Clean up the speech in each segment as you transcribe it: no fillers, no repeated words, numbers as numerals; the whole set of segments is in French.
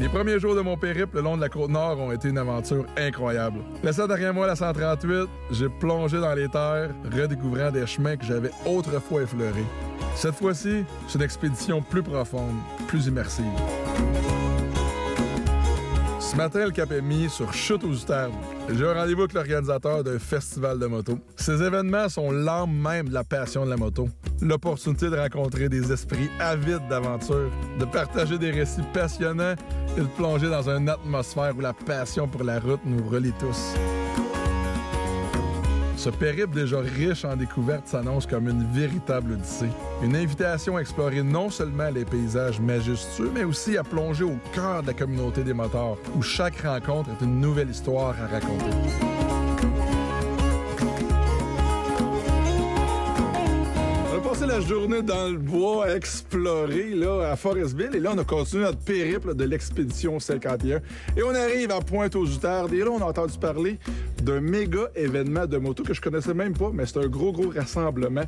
Les premiers jours de mon périple le long de la Côte-Nord ont été une aventure incroyable. Laissant derrière moi la 138, j'ai plongé dans les terres, redécouvrant des chemins que j'avais autrefois effleurés. Cette fois-ci, c'est une expédition plus profonde, plus immersive. Ce matin, le cap est mis sur Chute aux Outardes. J'ai un rendez-vous avec l'organisateur d'un festival de moto. Ces événements sont l'âme même de la passion de la moto. L'opportunité de rencontrer des esprits avides d'aventure, de partager des récits passionnants et de plonger dans une atmosphère où la passion pour la route nous relie tous. Ce périple déjà riche en découvertes s'annonce comme une véritable odyssée. Une invitation à explorer non seulement les paysages majestueux, mais aussi à plonger au cœur de la communauté des motards, où chaque rencontre est une nouvelle histoire à raconter. On a passé la journée dans le bois à explorer là, à Forestville, et là on a continué notre périple de l'expédition 51. Et on arrive à Pointe-aux-Outardes, et là on a entendu parler d'un méga événement de moto que je connaissais même pas, mais c'est un gros rassemblement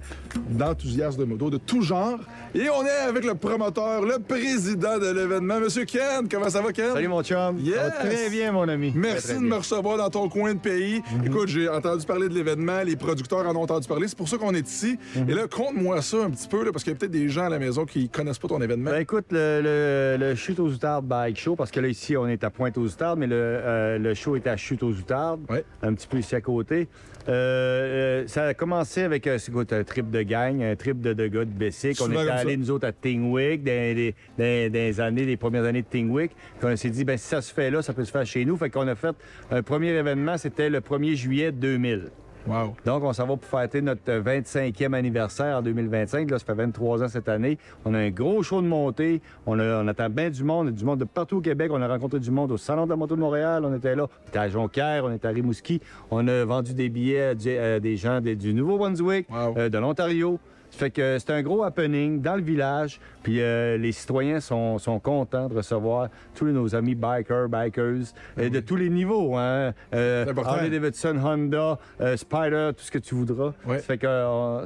d'enthousiastes de moto de tout genre. Et on est avec le promoteur, le président de l'événement, Monsieur Ken. Comment ça va, Ken? Salut, mon chum. Yes! Ça va très bien, mon ami. Merci de me recevoir dans ton coin de pays. Écoute, j'ai entendu parler de l'événement, les producteurs en ont entendu parler, c'est pour ça qu'on est ici. Et là, conte-moi ça un petit peu, là, parce qu'il y a peut-être des gens à la maison qui connaissent pas ton événement. Ben, écoute, le Chute aux Outardes Bike Show, parce que là, ici, on est à Pointe-aux-Outardes, mais le show est à Chute aux Outardes. Ouais. Un petit peu ici à côté. Ça a commencé avec un trip de gang, un trip de gars de Bessic. On était allés, nous autres, à Tingwick, dans les premières années de Tingwick. Puis on s'est dit, ben si ça se fait là, ça peut se faire chez nous. Fait qu'on a fait un premier événement, c'était le 1er juillet 2000. Wow. Donc, on s'en va pour fêter notre 25e anniversaire en 2025. Là, ça fait 23 ans cette année. On a un gros show de montée. On attend bien du monde de partout au Québec. On a rencontré du monde au Salon de la moto de Montréal. On était là. On était à Jonquière, on était à Rimouski. On a vendu des billets à des gens du Nouveau-Brunswick, wow, de l'Ontario. Ça fait que c'est un gros happening dans le village. Puis les citoyens sont contents de recevoir tous nos amis bikers, de tous les niveaux. Hein? Harley Davidson, Honda, Spider, tout ce que tu voudras. Ouais. Ça fait que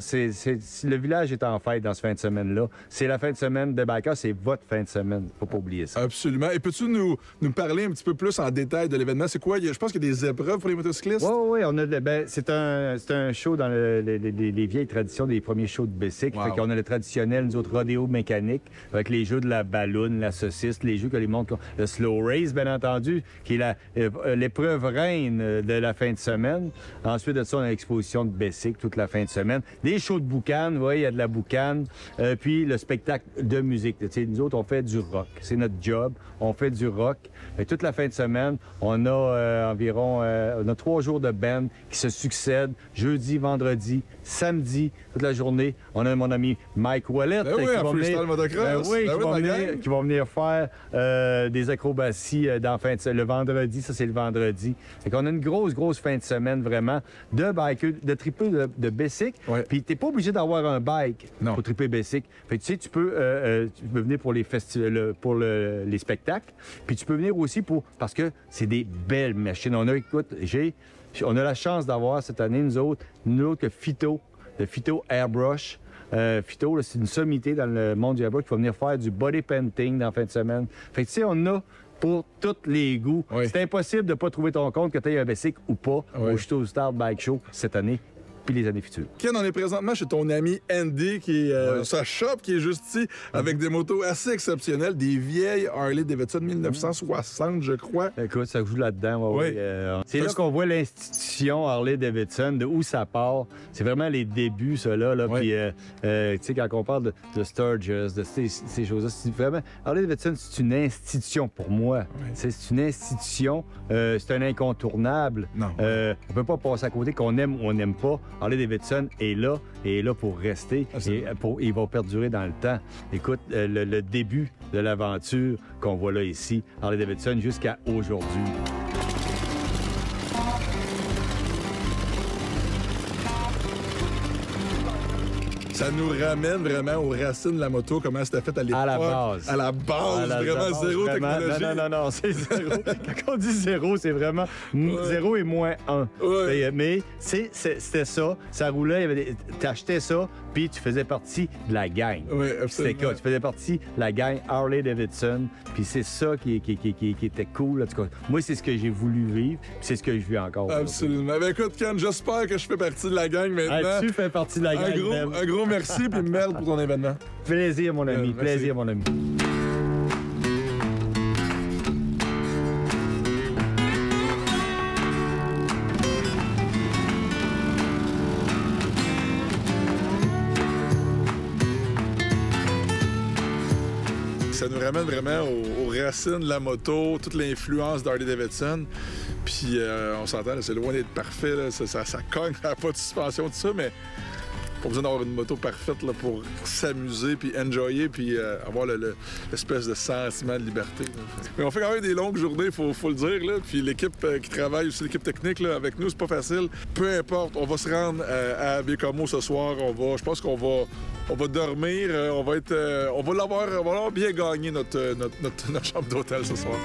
le village est en fête dans cette fin de semaine-là. C'est la fin de semaine de bikers, c'est votre fin de semaine. Faut pas oublier ça. Absolument. Et peux-tu nous parler un petit peu plus en détail de l'événement? C'est quoi? Je pense qu'il y a des épreuves pour les motocyclistes. Oui, c'est un show dans les vieilles traditions des premiers shows de Bessic. Wow. Fait qu'on a le traditionnel, nous autres, rodéo mécanique, avec les jeux de la balloune, la saucisse, les jeux que les montres, le slow race, bien entendu, qui est l'épreuve reine de la fin de semaine. Ensuite de ça, on a l'exposition de Bessic toute la fin de semaine. Des shows de boucan, il y a de la boucane. Puis le spectacle de musique. T'sais, nous autres, on fait du rock. C'est notre job. On fait du rock. Et toute la fin de semaine, on a on a 3 jours de band qui se succèdent. Jeudi, vendredi, samedi, toute la journée. On a mon ami Mike Wallet qui va venir faire des acrobaties le vendredi. Ça, c'est le vendredi. Fait qu'on a une grosse fin de semaine, vraiment, de biker, de triper de Bessic. Ouais. Puis t'es pas obligé d'avoir un bike pour triper Bessic. Fait que tu sais, tu peux venir pour les festivals, pour les spectacles. Puis tu peux venir aussi parce que c'est des belles machines. On a la chance d'avoir cette année, nous autres que Fito, le Fito Airbrush. Fito, c'est une sommité dans le monde du airbrush qui va venir faire du body painting dans la fin de semaine. Fait que tu sais, on a pour tous les goûts. Oui. C'est impossible de ne pas trouver ton compte que tu aies un Bessic ou pas au Chute aux Outardes Bike Show cette année. Puis les années futures. Ken, on est présentement chez ton ami Andy, qui est sa shop qui est juste ici, avec des motos assez exceptionnelles, des vieilles Harley Davidson 1960, je crois. Écoute, ça joue là-dedans. Oui. C'est là qu'on voit l'institution Harley Davidson, de où ça part. C'est vraiment les débuts, ça là. Puis, tu sais, quand on parle de Sturgis, de ces choses-là, c'est vraiment... Harley Davidson, c'est une institution pour moi. Oui. C'est une institution, c'est un incontournable. Non. On peut pas passer à côté qu'on aime ou on n'aime pas. Harley Davidson est là pour rester et il va perdurer dans le temps. Écoute, le début de l'aventure qu'on voit là ici, Harley Davidson, jusqu'à aujourd'hui. Ça nous ramène vraiment aux racines de la moto, comment c'était fait à l'époque. À la base. À la base, À la vraiment base, zéro vraiment. technologie. Non, c'est zéro. Quand on dit zéro, c'est vraiment zéro et moins un. Ouais. Mais c'était ça. Ça roulait, t'achetais ça, puis tu faisais partie de la gang. Oui, C'était absolument. quoi? Tu faisais partie de la gang Harley-Davidson, puis c'est ça qui était cool. En tout cas, moi, c'est ce que j'ai voulu vivre, puis c'est ce que je vis encore. Absolument. Ben écoute, Ken, j'espère que je fais partie de la gang maintenant. Tu fais partie de la gang. Un gros merci, puis merde pour ton événement. Plaisir, mon ami. Plaisir, mon ami. Ça nous ramène vraiment aux racines de la moto, toute l'influence d'Harley-Davidson. Puis on s'entend, là, c'est loin d'être parfait, là. Ça cogne, ça n'a pas de suspension, tout ça, mais pas besoin d'avoir une moto parfaite là, pour s'amuser, puis enjoyer, puis avoir l'espèce de sentiment de liberté. Là. Mais on fait quand même des longues journées, faut le dire, là. Puis l'équipe qui travaille, aussi l'équipe technique, là, avec nous, c'est pas facile. Peu importe, on va se rendre à Bécamo ce soir, je pense qu'on va dormir, on va l'avoir bien gagné notre chambre d'hôtel ce soir.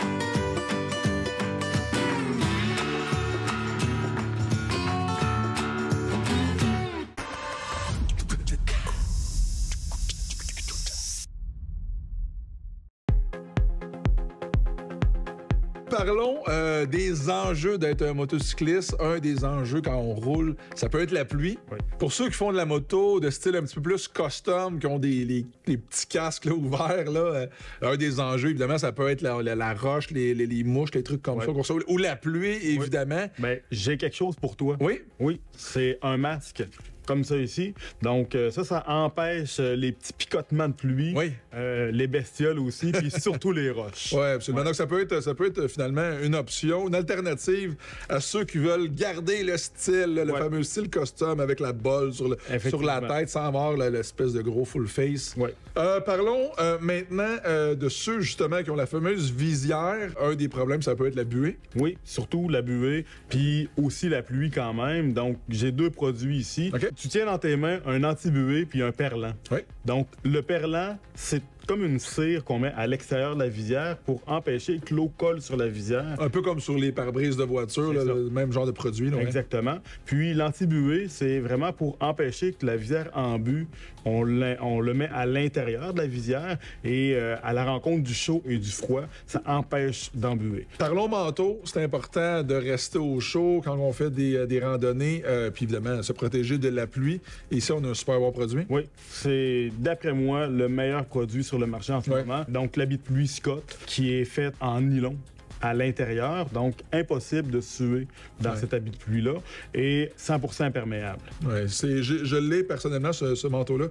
Parlons des enjeux d'être un motocycliste. Un des enjeux quand on roule, ça peut être la pluie. Oui. Pour ceux qui font de la moto de style un petit peu plus custom, qui ont les petits casques là, ouverts, là, un des enjeux, évidemment, ça peut être la roche, les mouches, les trucs comme ça, ou la pluie, évidemment. Ben, j'ai quelque chose pour toi. Oui? Oui, c'est un masque. Comme ça ici. Donc, ça empêche les petits picotements de pluie, Oui. les bestioles aussi, puis surtout les roches. Oui, absolument. Donc, ça peut être finalement une option, une alternative à ceux qui veulent garder le style, le fameux style costume avec la bolle sur la tête sans avoir l'espèce de gros full face. Oui. Parlons maintenant de ceux, justement, qui ont la fameuse visière. Un des problèmes, ça peut être la buée. Oui, surtout la buée, puis aussi la pluie quand même. Donc, j'ai deux produits ici. OK. Tu tiens dans tes mains un anti-buée puis un perlant. Oui. Donc, le perlant, c'est comme une cire qu'on met à l'extérieur de la visière pour empêcher que l'eau colle sur la visière. Un peu comme sur les pare-brises de voiture, là, le même genre de produit. Là, Exactement. Puis l'anti-buée, c'est vraiment pour empêcher que la visière embue. On le met à l'intérieur de la visière et à la rencontre du chaud et du froid, ça empêche d'embuer. Parlons manteau, c'est important de rester au chaud quand on fait des randonnées, puis évidemment, se protéger de la pluie. Et ici, on a un super bon produit. Oui, c'est d'après moi le meilleur produit sur le marché en ce moment. Donc l'habit de pluie Scott qui est fait en nylon à l'intérieur, donc impossible de suer dans cet habit de pluie-là et 100% imperméable. Ouais, je l'ai personnellement, ce manteau-là,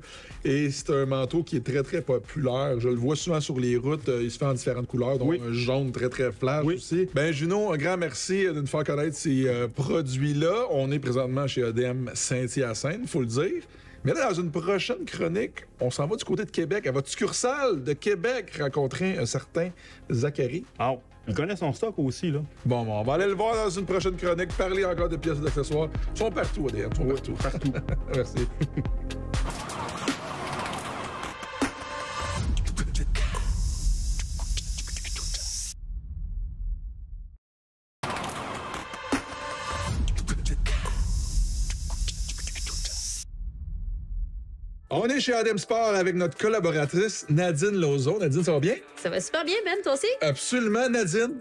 et c'est un manteau qui est très, très populaire. Je le vois souvent sur les routes, il se fait en différentes couleurs, dont un jaune très, très flash aussi. Ben Juno, un grand merci de nous faire connaître ces produits-là. On est présentement chez ADM Saint-Hyacinthe, il faut le dire. Mais là, dans une prochaine chronique, on s'en va du côté de Québec, à votre succursale de Québec, rencontrer un certain Zachary. Ah, il connaît son stock aussi, là. Bon, on va aller le voir dans une prochaine chronique, parler encore de pièces et d'accessoires. Ils sont partout, ADM, ils sont partout. Partout. Merci. On est chez Adem Sport avec notre collaboratrice Nadine Lauzon. Nadine, ça va bien? Ça va super bien, Ben, toi aussi? Absolument, Nadine.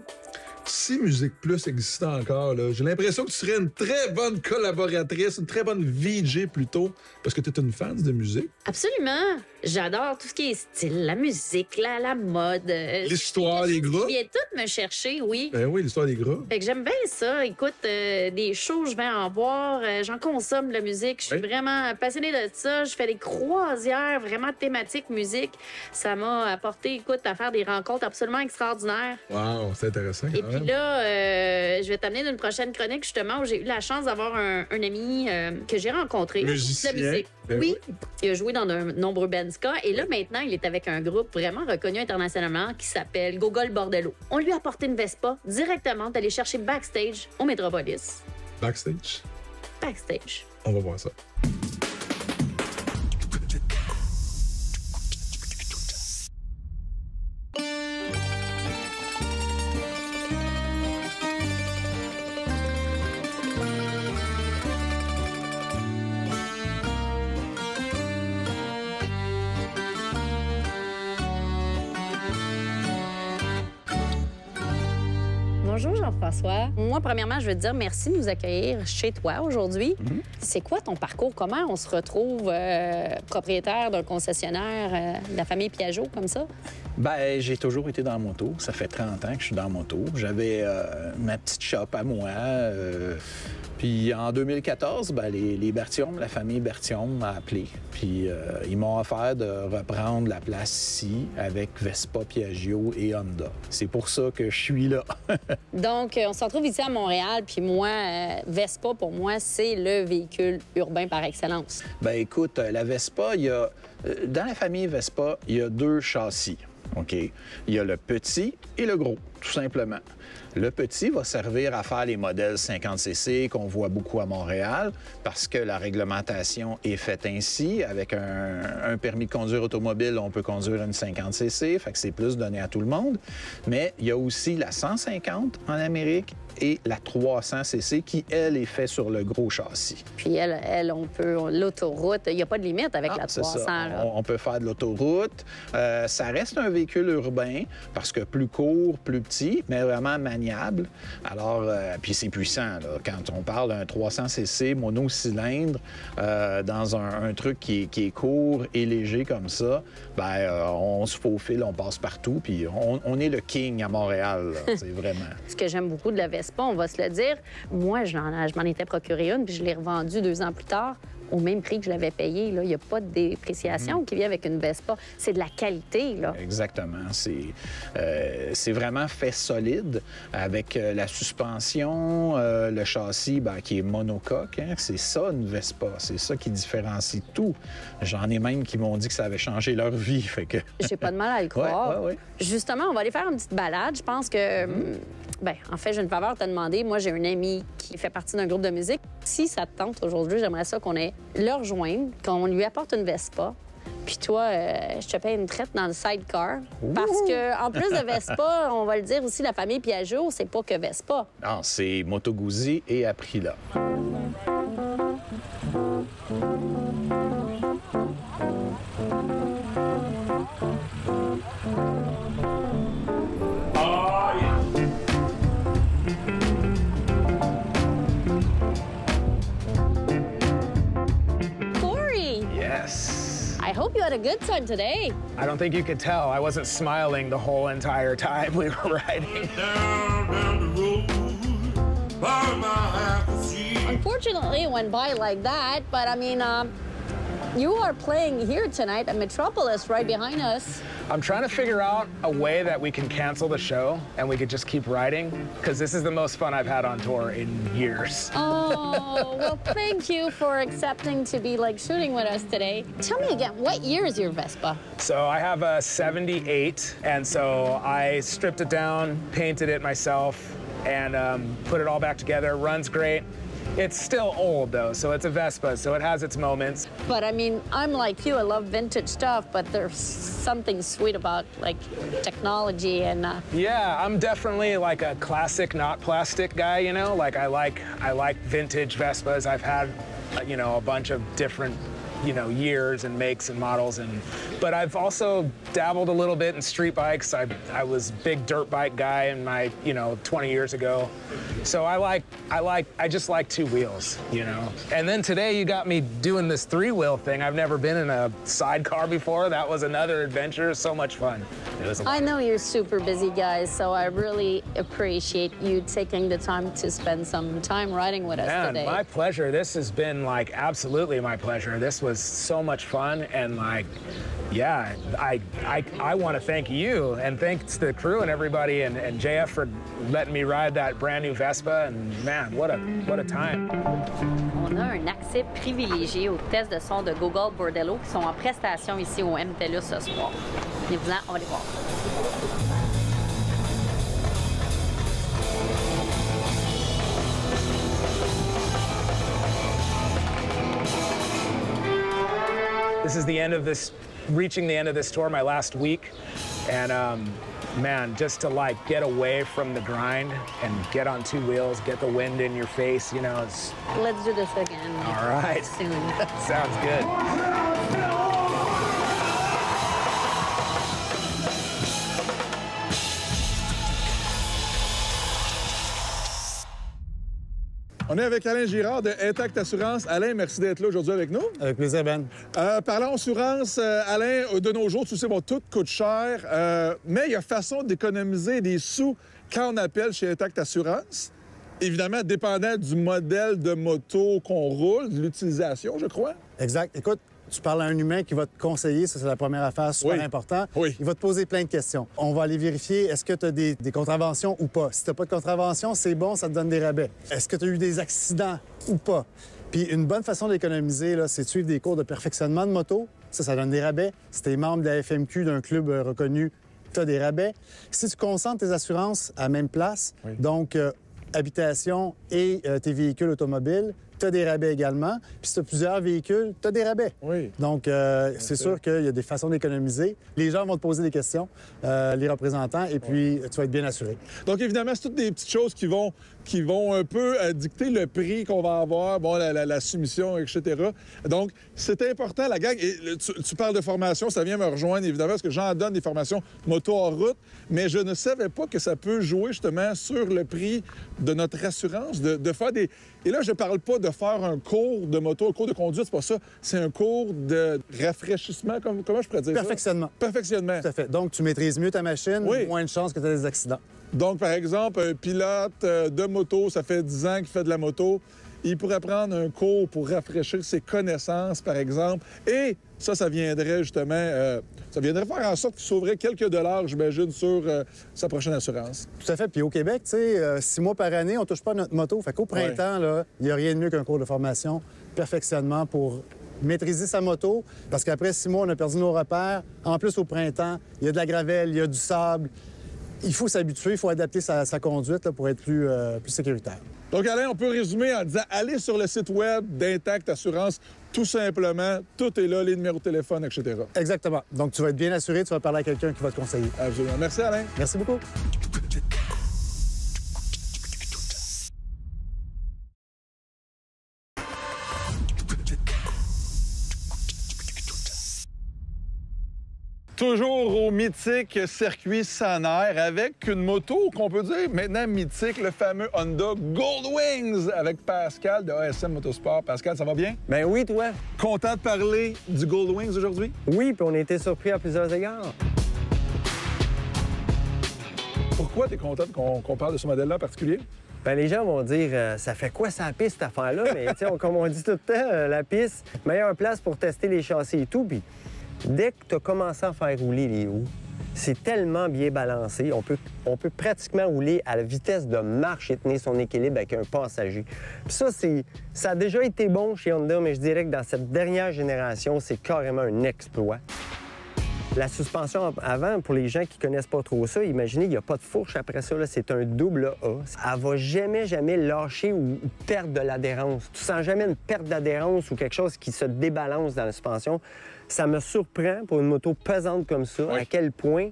Si Musique Plus existait encore, là, j'ai l'impression que tu serais une très bonne collaboratrice, une très bonne VJ plutôt, parce que tu es une fan de musique. Absolument. J'adore tout ce qui est style, la musique, la mode. L'histoire des groupes. Tu viens tout me chercher, oui. Ben oui, l'histoire des groupes. Fait que j'aime bien ça. Écoute, des shows, je vais en voir. J'en consomme de la musique. Je suis vraiment passionnée de ça. Je fais des croisières vraiment thématiques musique. Ça m'a apporté, écoute, à faire des rencontres absolument extraordinaires. Wow, c'est intéressant. Et puis là, je vais t'amener d'une prochaine chronique, justement, où j'ai eu la chance d'avoir un ami que j'ai rencontré. Musicien. De musique. Ben oui. Il a joué dans de nombreux bands ska. Et là, maintenant, il est avec un groupe vraiment reconnu internationalement qui s'appelle Gogol Bordello. On lui a apporté une Vespa directement d'aller chercher backstage au Métropolis. Backstage. Backstage. On va voir ça. Jean-François. Moi, premièrement, je veux te dire merci de nous accueillir chez toi aujourd'hui. C'est quoi ton parcours? Comment on se retrouve propriétaire d'un concessionnaire de la famille Piaget comme ça? Ben, j'ai toujours été dans la moto. Ça fait 30 ans que je suis dans la moto. J'avais ma petite shop à moi. Puis en 2014, ben, les Berthiaume, la famille Berthiaume m'a appelé. Puis ils m'ont offert de reprendre la place ici avec Vespa, Piaggio et Honda. C'est pour ça que je suis là. Donc, on se retrouve ici à Montréal. Puis moi, Vespa, pour moi, c'est le véhicule urbain par excellence. Ben écoute, la Vespa, dans la famille Vespa, il y a 2 châssis. OK? Il y a le petit et le gros, tout simplement. Le petit va servir à faire les modèles 50cc qu'on voit beaucoup à Montréal parce que la réglementation est faite ainsi. Avec un permis de conduire automobile, on peut conduire une 50cc, fait que c'est plus donné à tout le monde. Mais il y a aussi la 150 en Amérique et la 300cc qui, elle, est faite sur le gros châssis. Puis elle on peut... L'autoroute, il n'y a pas de limite avec la 300. Là. On peut faire de l'autoroute. Ça reste un véhicule urbain parce que plus court, plus petit, mais vraiment maniable. Alors, puis c'est puissant. Là. Quand on parle d'un 300cc monocylindre dans un truc qui est court et léger comme ça, ben on se faufile, on passe partout, puis on est le king à Montréal. C'est vraiment... Ce que j'aime beaucoup de la Vespa, on va se le dire, moi, je m'en étais procuré une, puis je l'ai revendue 2 ans plus tard au même prix que je l'avais payé. Il n'y a pas de dépréciation qui vient avec une Vespa. C'est de la qualité, là. Exactement. C'est vraiment fait solide avec la suspension, le châssis qui est monocoque. Hein? C'est ça, une Vespa. C'est ça qui différencie tout. J'en ai même qui m'ont dit que ça avait changé leur vie. Fait que... J'ai pas de mal à le croire. Ouais. Justement, on va aller faire une petite balade. Je pense que... en fait, j'ai une faveur à te demander. Moi, j'ai une amie qui fait partie d'un groupe de musique. Si ça te tente aujourd'hui, j'aimerais ça qu'on ait le rejoindre, qu'on lui apporte une Vespa. Puis toi, je te paye une traite dans le sidecar. Parce que en plus de Vespa, on va le dire aussi, la famille Piaget, c'est pas que Vespa. Non, c'est Moto Guzzi et Aprilia. I hope you had a good time today. I don't think you could tell. I wasn't smiling the whole entire time we were riding. Down the road, by my Unfortunately, it went by like that, but I mean, you are playing here tonight at Metropolis right behind us. I'm trying to figure out a way that we can cancel the show and we could just keep riding, because this is the most fun I've had on tour in years. Oh, well, thank you for accepting to be shooting with us today. Tell me again, what year is your Vespa? So I have a 78, and so I stripped it down, painted it myself, and put it all back together. Runs great. It's still old, though, so it's a Vespa, so it has its moments. But, I mean, I'm like you. I love vintage stuff, but there's something sweet about, technology and... Yeah, I'm definitely, a classic, not plastic guy, you know? I like vintage Vespas. I've had, a bunch of different, years and makes and models, but I've also dabbled a little bit in street bikes. I was a big dirt bike guy in my, 20 years ago. So I just like 2 wheels, And then today you got me doing this 3-wheel thing. I've never been in a sidecar before. That was another adventure. So much fun. I know you're super busy, guys, so I really appreciate you taking the time to spend some time riding with us today. My pleasure. This has been, absolutely my pleasure. This was so much fun, and, yeah, I want to thank you, and thanks to the crew and everybody, and JF for letting me ride that brand new Vespa, and man, what a time. On a un accès privilégié aux tests de son de Google Bordello qui sont en prestation ici au MTELUS ce soir. Venez-vous-en, on va les voir. This is the end of this, reaching the end of this tour, my last week, and man, just to get away from the grind and get on 2 wheels, get the wind in your face, it's... Let's do this again. All right. Soon. Sounds good. On est avec Alain Girard de Intact Assurance. Alain, merci d'être là aujourd'hui avec nous. Avec plaisir, Ben. Parlons assurance. Alain, de nos jours, tu sais, bon, tout coûte cher, mais il y a façon d'économiser des sous quand on appelle chez Intact Assurance. Évidemment, dépendant du modèle de moto qu'on roule, de l'utilisation, je crois. Exact. Écoute, tu parles à un humain qui va te conseiller, ça c'est la première affaire, super important. Oui. Il va te poser plein de questions. On va aller vérifier, est-ce que tu as des contraventions ou pas? Si tu n'as pas de contravention, c'est bon, ça te donne des rabais. Est-ce que tu as eu des accidents ou pas? Puis une bonne façon d'économiser, là, c'est de suivre des cours de perfectionnement de moto. Ça donne des rabais. Si tu es membre de la FMQ d'un club reconnu, tu as des rabais. Si tu concentres tes assurances à la même place, donc habitation et tes véhicules automobiles, tu as des rabais également. Puis si tu as plusieurs véhicules, tu as des rabais. Oui. Donc, c'est sûr qu'il y a des façons d'économiser. Les gens vont te poser des questions, les représentants, et puis tu vas être bien assuré. Donc, évidemment, c'est toutes des petites choses qui vont un peu dicter le prix qu'on va avoir, bon, la soumission, etc. Donc, c'est important, la gang. Et tu parles de formation, ça vient me rejoindre, évidemment, parce que j'en donne des formations moto en route, mais je ne savais pas que ça peut jouer, justement, sur le prix de notre assurance, de faire des... Et là, je parle pas de faire un cours de moto, un cours de conduite, c'est pas ça. C'est un cours de rafraîchissement, comment je pourrais dire Perfectionnement. Ça? Perfectionnement. Tout à fait. Donc, tu maîtrises mieux ta machine, moins de chances que tu aies des accidents. Donc, par exemple, un pilote de moto, ça fait 10 ans qu'il fait de la moto, il pourrait prendre un cours pour rafraîchir ses connaissances, par exemple, et ça viendrait justement, ça viendrait faire en sorte qu'il sauverait quelques dollars, j'imagine, sur sa prochaine assurance. Tout à fait. Puis au Québec, tu sais, 6 mois par année, on touche pas à notre moto. Fait qu'au printemps, là, il n'y a rien de mieux qu'un cours de formation, perfectionnement pour maîtriser sa moto, parce qu'après 6 mois, on a perdu nos repères. En plus, au printemps, il y a de la gravelle, il y a du sable. Il faut s'habituer, il faut adapter sa conduite là, pour être plus sécuritaire. Donc, Alain, on peut résumer en disant, allez sur le site web d'Intact Assurance, tout simplement, tout est là, les numéros de téléphone, etc. Exactement. Donc, tu vas être bien assuré, tu vas parler à quelqu'un qui va te conseiller. Absolument. Merci, Alain. Merci beaucoup. Toujours au mythique circuit Sanair avec une moto qu'on peut dire maintenant mythique, le fameux Honda Goldwings avec Pascal de ASM Motorsport. Pascal, ça va bien? Ben oui, toi. Content de parler du Goldwings aujourd'hui? Oui, puis on a été surpris à plusieurs égards. Pourquoi tu es content qu'on parle de ce modèle-là en particulier? Ben, les gens vont dire ça fait quoi sa piste, cette affaire-là? Mais comme on dit tout le temps, la piste, meilleure place pour tester les châssis et tout. Puis dès que tu as commencé à faire rouler les roues, c'est tellement bien balancé. On peut pratiquement rouler à la vitesse de marche et tenir son équilibre avec un passager. Puis ça a déjà été bon chez Honda, mais je dirais que dans cette dernière génération, c'est carrément un exploit. La suspension avant, pour les gens qui connaissent pas trop ça, imaginez qu'il n'y a pas de fourche après ça. C'est un double A. Elle va jamais lâcher ou perdre de l'adhérence. Tu sens jamais une perte d'adhérence ou quelque chose qui se débalance dans la suspension. Ça me surprend pour une moto pesante comme ça, à quel point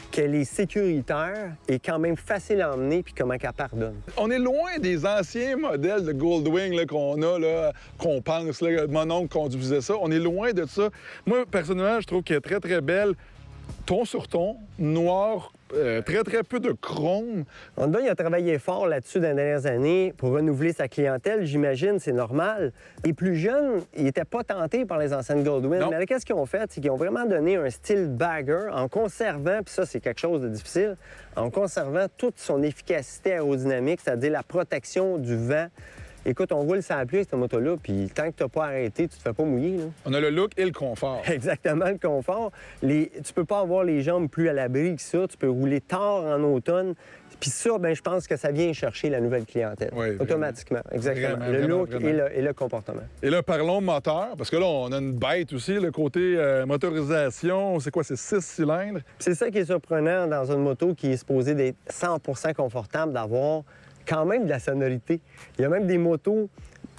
qu'elle est sécuritaire et quand même facile à emmener puis comment qu'elle pardonne. On est loin des anciens modèles de Goldwing qu'on a, là, qu'on pense. Là, mon oncle conduisait ça. On est loin de ça. Moi, personnellement, je trouve qu'elle est très, très belle. Ton sur ton, noir, très, très peu de chrome. Honda, il a travaillé fort là-dessus dans les dernières années pour renouveler sa clientèle, j'imagine, c'est normal. Les plus jeunes, ils n'étaient pas tentés par les anciennes Goldwing. Mais là, qu'est-ce qu'ils ont fait? C'est qu'ils ont vraiment donné un style bagger en conservant, puis ça, c'est quelque chose de difficile, en conservant toute son efficacité aérodynamique, c'est-à-dire la protection du vent. Écoute, on roule sans la pluie avec cette moto-là, puis tant que tu n'as pas arrêté, tu te fais pas mouiller. Là. On a le look et le confort. Exactement, le confort. Tu peux pas avoir les jambes plus à l'abri que ça. Tu peux rouler tard en automne. Puis ça, ben, je pense que ça vient chercher la nouvelle clientèle. Oui, automatiquement, exactement. Vraiment, le look et le comportement. Et là, parlons moteur, parce que là, on a une bête aussi, le côté motorisation. C'est quoi, c'est 6 cylindres? C'est ça qui est surprenant dans une moto qui est supposée d'être 100 % confortable, d'avoir quand même de la sonorité. Il y a même des motos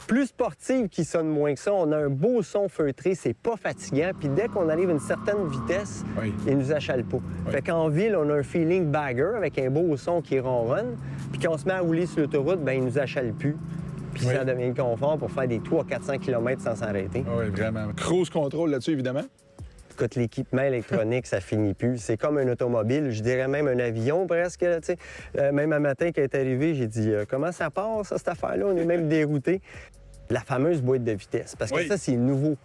plus sportives qui sonnent moins que ça. On a un beau son feutré, c'est pas fatigant. Puis dès qu'on arrive à une certaine vitesse, il nous achale pas. Fait qu'en ville, on a un feeling bagger avec un beau son qui ronronne. Puis quand on se met à rouler sur l'autoroute, ben il nous achale plus. Puis ça devient le confort pour faire des 300-400 km sans s'arrêter. Oui, vraiment. Cruise control là-dessus, évidemment. Écoute, l'équipement électronique, ça finit plus. C'est comme un automobile, je dirais même un avion presque. Là, même un matin, quand il est arrivé, j'ai dit comment ça part, ça, cette affaire-là? On est même dérouté. La fameuse boîte de vitesse, parce que ça, c'est nouveau.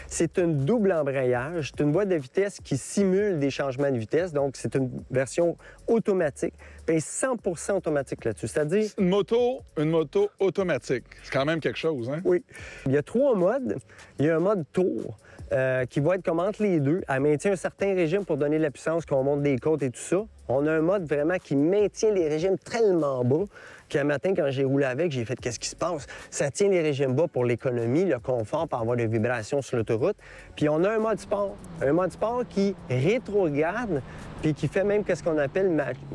C'est une double embrayage. C'est une boîte de vitesse qui simule des changements de vitesse. Donc, c'est une version automatique. Puis 100 automatique là-dessus. C'est-à-dire... Une moto automatique. C'est quand même quelque chose, hein? Oui. Il y a 3 modes. Il y a un mode tour qui va être comme entre les deux. Elle maintient un certain régime pour donner de la puissance quand on monte des côtes et tout ça. On a un mode vraiment qui maintient les régimes tellement bas qu'un matin, quand j'ai roulé avec, j'ai fait « Qu'est-ce qui se passe? » Ça tient les régimes bas pour l'économie, le confort, pour avoir des vibrations sur l'autoroute. Puis on a un mode sport. Un mode sport qui rétrograde puis qui fait même qu'est-ce qu'on appelle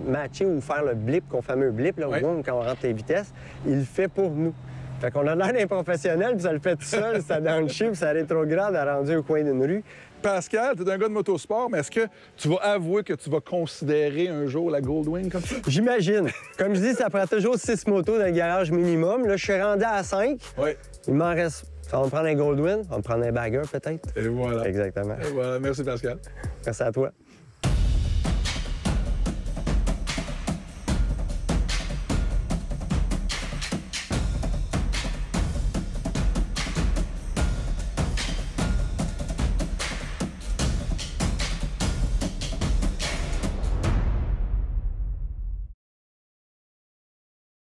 matcher ou faire le blip, le fameux blip, là, quand on rentre les vitesses. Il le fait pour nous. Fait qu'on a l'air d'un professionnel, puis ça le fait tout seul, ça downshift, ça rétrograde à rendu au coin d'une rue. Pascal, tu es un gars de motosport, mais est-ce que tu vas avouer que tu vas considérer un jour la Goldwing comme ça? J'imagine. Comme je dis, ça prend toujours 6 motos dans le garage minimum. Là, je suis rendu à 5. Oui. Il m'en reste... On va me prendre un Goldwing, on va me prendre un bagger peut-être. Et voilà. Exactement. Et voilà. Merci, Pascal. Merci à toi.